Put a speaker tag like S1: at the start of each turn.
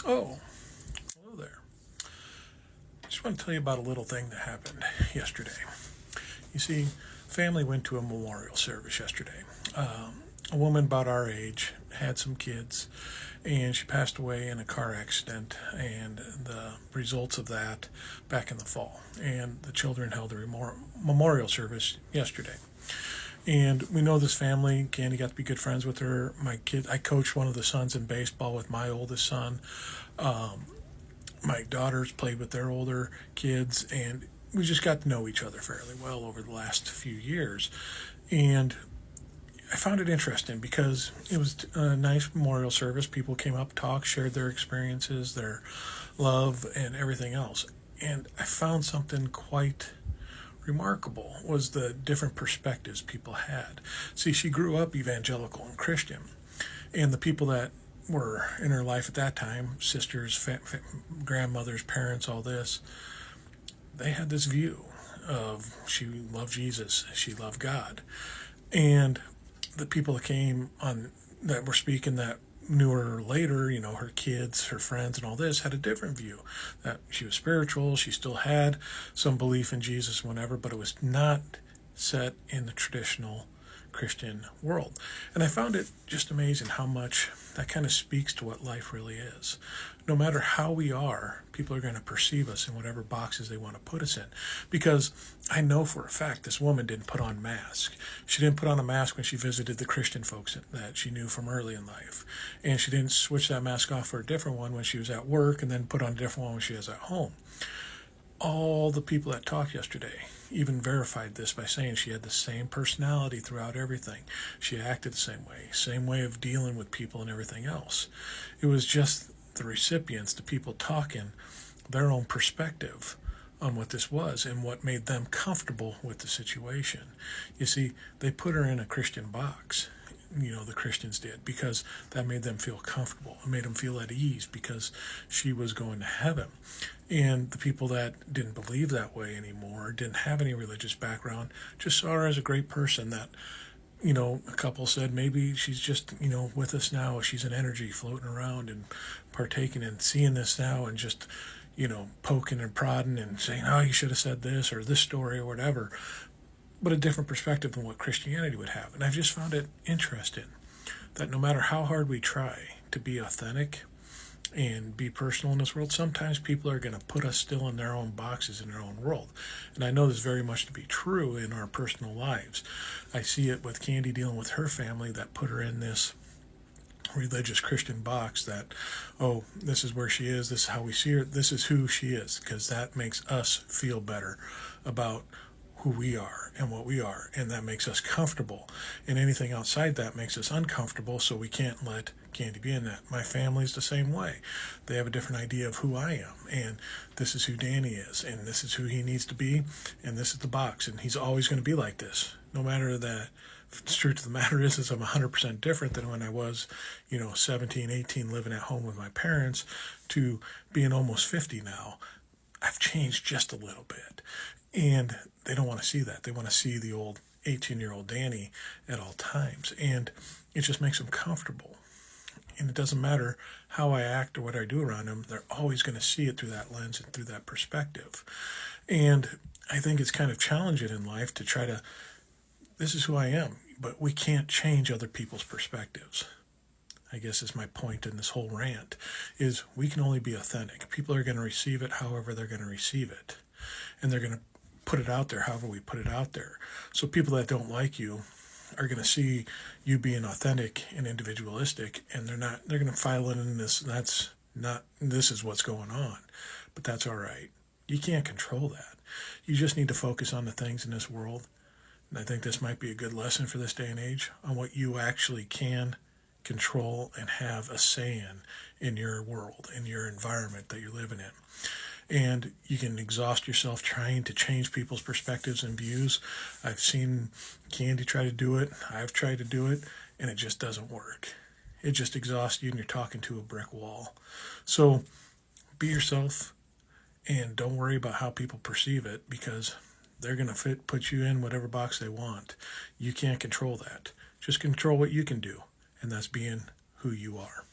S1: Oh, hello there. I just want to tell you about a little thing that happened yesterday. You see, family went to a memorial service yesterday. A woman about our age had some kids, and she passed away in a car accident, and the results of that back in the fall. And the children held a memorial service yesterday. And we know this family. Candy got to be good friends with her. My kid, I coached one of the sons in baseball with my oldest son. My daughters played with their older kids, and we just got to know each other fairly well over the last few years. And I found it interesting because it was a nice memorial service. People came up, talked, shared their experiences, their love, and everything else. And I found something quite remarkable was the different perspectives people had. See, she grew up evangelical and Christian, and the people that were in her life at that time, sisters, grandmothers, parents, all this, they had this view of she loved Jesus, she loved God. And the people that came on that were speaking that knew her later, her kids, her friends, and all this had a different view that she was spiritual, she still had some belief in Jesus, whatever, but it was not set in the traditional Christian world. And I found it just amazing how much that kind of speaks to what life really is. No matter how we are, people are going to perceive us in whatever boxes they want to put us in. Because I know for a fact this woman didn't put on mask. She didn't put on a mask when she visited the Christian folks that she knew from early in life. And she didn't switch that mask off for a different one when she was at work and then put on a different one when she was at home. All the people that talked yesterday even verified this by saying she had the same personality throughout everything. She acted the same way of dealing with people and everything else. It was just the recipients, the people talking, their own perspective on what this was and what made them comfortable with the situation. You see, they put her in a Christian box. The Christians did, because that made them feel comfortable. It made them feel at ease because she was going to heaven. And the people that didn't believe that way anymore, didn't have any religious background, just saw her as a great person that, a couple said maybe she's just, with us now. She's an energy floating around and partaking and seeing this now and just, poking and prodding and saying, oh, you should have said this or this story or whatever. But a different perspective than what Christianity would have. And I've just found it interesting that no matter how hard we try to be authentic and be personal in this world, sometimes people are going to put us still in their own boxes in their own world. And I know this very much to be true in our personal lives. I see it with Candy dealing with her family that put her in this religious Christian box that, oh, this is where she is, this is how we see her, this is who she is, because that makes us feel better about who we are and what we are, and that makes us comfortable. And anything outside that makes us uncomfortable, so we can't let Candy be in that. My family's the same way. They have a different idea of who I am, and this is who Danny is, and this is who he needs to be, and this is the box, and he's always going to be like this. No matter that, the truth of the matter is I'm 100% different than when I was, 17, 18, living at home with my parents, to being almost 50 now. I've changed just a little bit. And they don't want to see that. They want to see the old 18-year-old Danny at all times. And it just makes them comfortable. And it doesn't matter how I act or what I do around them. They're always going to see it through that lens and through that perspective. And I think it's kind of challenging in life to try to, this is who I am. But we can't change other people's perspectives. I guess is my point in this whole rant, is we can only be authentic. People are going to receive it however they're going to receive it. And they're going to put it out there however we put it out there. So people that don't like you are going to see you being authentic and individualistic, and they're going to file it in this, this is what's going on. But that's all right. You can't control that. You just need to focus on the things in this world. And I think this might be a good lesson for this day and age on what you actually can control and have a say in your world, in your environment that you're living in. And you can exhaust yourself trying to change people's perspectives and views. I've seen Candy try to do it. I've tried to do it, and it just doesn't work. It just exhausts you, and you're talking to a brick wall. So be yourself, and don't worry about how people perceive it, because they're going to put you in whatever box they want. You can't control that. Just control what you can do, and that's being who you are.